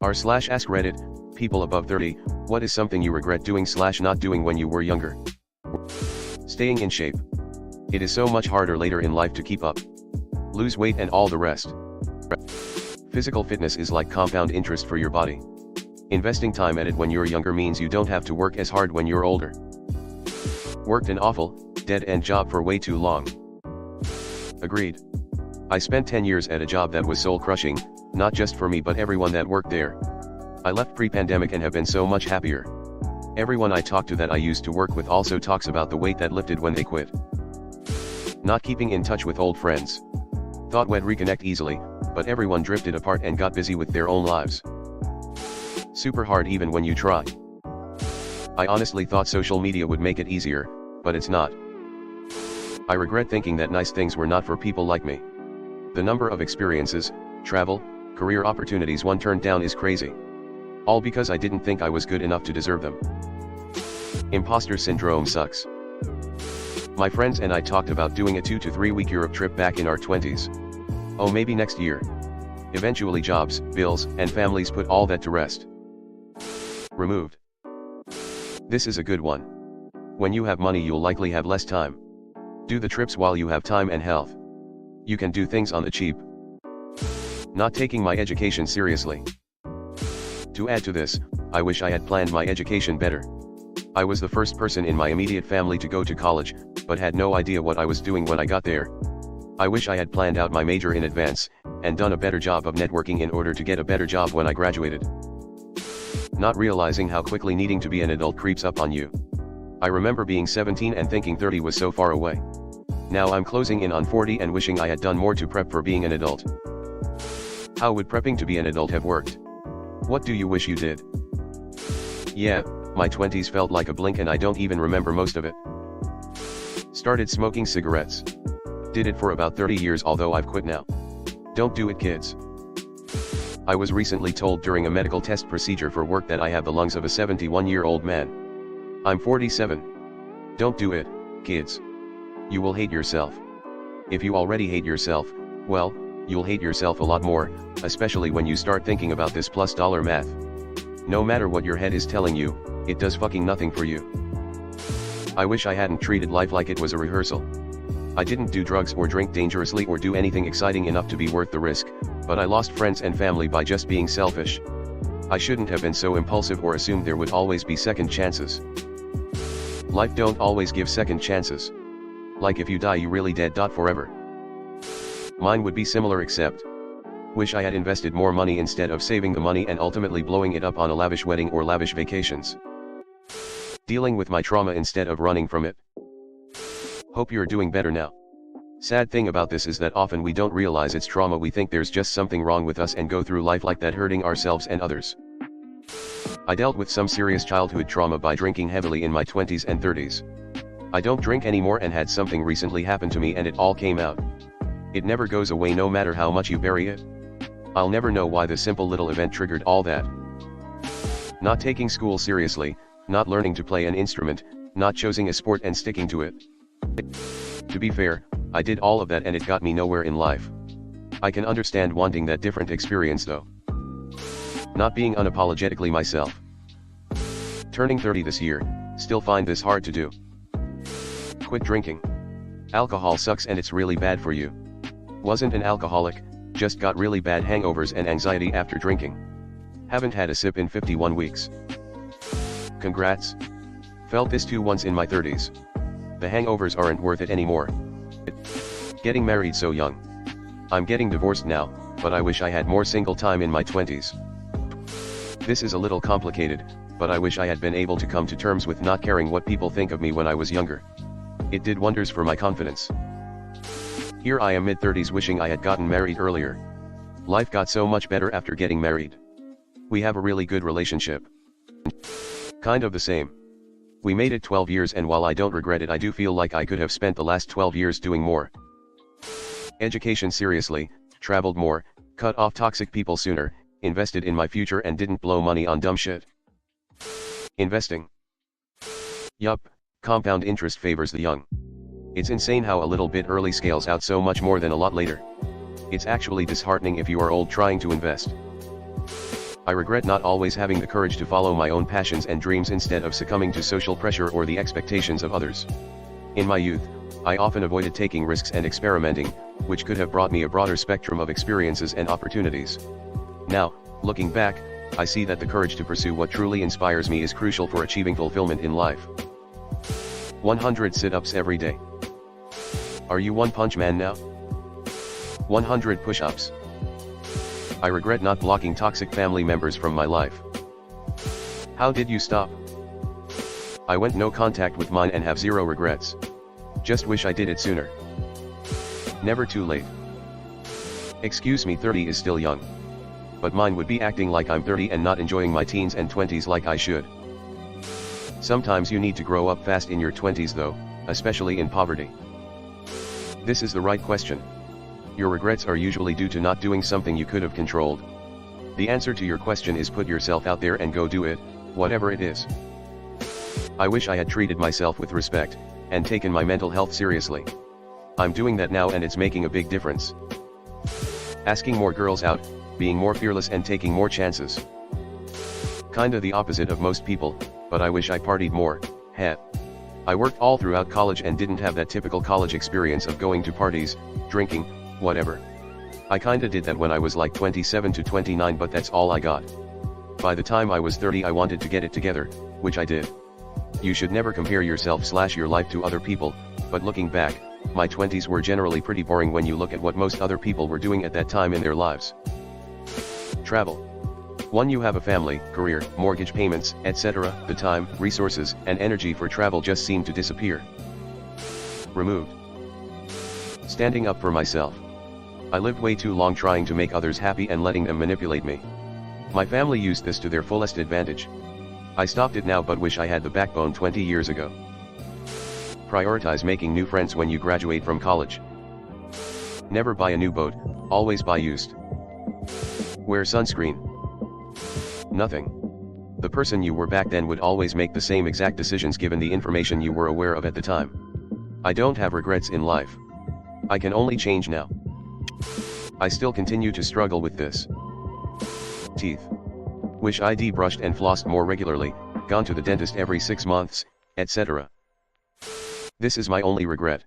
r/AskReddit, people above 30, what is something you regret doing/not doing when you were younger? Staying in shape. It is so much harder later in life to keep up. Lose weight and all the rest. Physical fitness is like compound interest for your body. Investing time at it when you're younger means you don't have to work as hard when you're older. Worked an awful, dead-end job for way too long. Agreed. I spent 10 years at a job that was soul-crushing, not just for me but everyone that worked there. I left pre-pandemic and have been so much happier. Everyone I talk to that I used to work with also talks about the weight that lifted when they quit. Not keeping in touch with old friends. Thought we'd reconnect easily, but everyone drifted apart and got busy with their own lives. Super hard even when you try. I honestly thought social media would make it easier, but it's not. I regret thinking that nice things were not for people like me. The number of experiences, travel, career opportunities one turned down is crazy. All because I didn't think I was good enough to deserve them. Imposter syndrome sucks. My friends and I talked about doing a 2 to 3 week Europe trip back in our 20s. Oh, maybe next year. Eventually jobs, bills, and families put all that to rest. Removed. This is a good one. When you have money you'll likely have less time. Do the trips while you have time and health. You can do things on the cheap. Not taking my education seriously. To add to this, I wish I had planned my education better. I was the first person in my immediate family to go to college, but had no idea what I was doing when I got there. I wish I had planned out my major in advance, and done a better job of networking in order to get a better job when I graduated. Not realizing how quickly needing to be an adult creeps up on you. I remember being 17 and thinking 30 was so far away. Now I'm closing in on 40 and wishing I had done more to prep for being an adult. How would prepping to be an adult have worked? What do you wish you did? Yeah, my 20s felt like a blink and I don't even remember most of it. Started smoking cigarettes. Did it for about 30 years, although I've quit now. Don't do it, kids. I was recently told during a medical test procedure for work that I have the lungs of a 71-year-old man. I'm 47. Don't do it, kids. You will hate yourself. If you already hate yourself, well, you'll hate yourself a lot more, especially when you start thinking about this plus dollar math. No matter what your head is telling you, it does fucking nothing for you. I wish I hadn't treated life like it was a rehearsal. I didn't do drugs or drink dangerously or do anything exciting enough to be worth the risk, but I lost friends and family by just being selfish. I shouldn't have been so impulsive or assumed there would always be second chances. Life don't always give second chances. Like if you die you really dead. Forever. Mine would be similar except. Wish I had invested more money instead of saving the money and ultimately blowing it up on a lavish wedding or lavish vacations. Dealing with my trauma instead of running from it. Hope you're doing better now. Sad thing about this is that often we don't realize it's trauma. We think there's just something wrong with us and go through life like that, hurting ourselves and others. I dealt with some serious childhood trauma by drinking heavily in my 20s and 30s. I don't drink anymore and had something recently happen to me and it all came out. It never goes away no matter how much you bury it. I'll never know why the simple little event triggered all that. Not taking school seriously, not learning to play an instrument, not choosing a sport and sticking to it. To be fair, I did all of that and it got me nowhere in life. I can understand wanting that different experience though. Not being unapologetically myself. Turning 30 this year, still find this hard to do. Quit drinking. Alcohol sucks and it's really bad for you. Wasn't an alcoholic, just got really bad hangovers and anxiety after drinking. Haven't had a sip in 51 weeks. Congrats. Felt this too once in my 30s. The hangovers aren't worth it anymore. Getting married so young. I'm getting divorced now, but I wish I had more single time in my 20s. This is a little complicated, but I wish I had been able to come to terms with not caring what people think of me when I was younger. It did wonders for my confidence. Here I am mid-30s wishing I had gotten married earlier. Life got so much better after getting married. We have a really good relationship. Kind of the same. We made it 12 years and while I don't regret it I do feel like I could have spent the last 12 years doing more. Education seriously, traveled more, cut off toxic people sooner, invested in my future and didn't blow money on dumb shit. Investing. Yup, compound interest favors the young. It's insane how a little bit early scales out so much more than a lot later. It's actually disheartening if you are old trying to invest. I regret not always having the courage to follow my own passions and dreams instead of succumbing to social pressure or the expectations of others. In my youth, I often avoided taking risks and experimenting, which could have brought me a broader spectrum of experiences and opportunities. Now, looking back, I see that the courage to pursue what truly inspires me is crucial for achieving fulfillment in life. 100 sit-ups every day. Are you one punch man now? 100 push-ups. I regret not blocking toxic family members from my life. How did you stop? I went no contact with mine and have zero regrets. Just wish I did it sooner. Never too late. Excuse me, 30 is still young. But mine would be acting like I'm 30 and not enjoying my teens and 20s like I should. Sometimes you need to grow up fast in your 20s though, especially in poverty. This is the right question. Your regrets are usually due to not doing something you could have controlled. The answer to your question is put yourself out there and go do it, whatever it is. I wish I had treated myself with respect, and taken my mental health seriously. I'm doing that now and it's making a big difference. Asking more girls out, being more fearless and taking more chances. Kinda the opposite of most people, but I wish I partied more, heh. I worked all throughout college and didn't have that typical college experience of going to parties, drinking, whatever. I kinda did that when I was like 27 to 29, but that's all I got. By the time I was 30 I wanted to get it together, which I did. You should never compare yourself/your life to other people, but looking back, my 20s were generally pretty boring when you look at what most other people were doing at that time in their lives. Travel. 1. You have a family, career, mortgage payments, etc. The time, resources, and energy for travel just seem to disappear. Removed. Standing up for myself. I lived way too long trying to make others happy and letting them manipulate me. My family used this to their fullest advantage. I stopped it now but wish I had the backbone 20 years ago. Prioritize making new friends when you graduate from college. Never buy a new boat, always buy used. Wear sunscreen. Nothing. The person you were back then would always make the same exact decisions given the information you were aware of at the time. I don't have regrets in life. I can only change now. I still continue to struggle with this. Teeth. Wish I'd brushed and flossed more regularly, gone to the dentist every 6 months, etc. This is my only regret.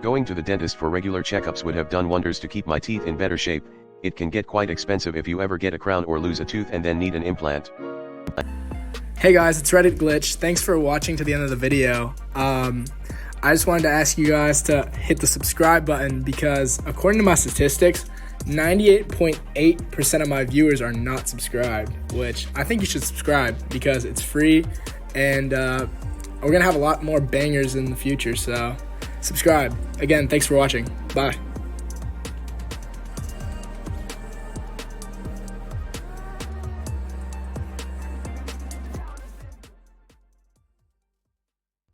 Going to the dentist for regular checkups would have done wonders to keep my teeth in better shape. It can get quite expensive if you ever get a crown or lose a tooth and then need an implant. Hey guys, it's Reddit Glitch. Thanks for watching to the end of the video. I just wanted to ask you guys to hit the subscribe button because according to my statistics, 98.8% of my viewers are not subscribed, which I think you should subscribe because it's free and we're going to have a lot more bangers in the future, so subscribe. Again, thanks for watching. Bye.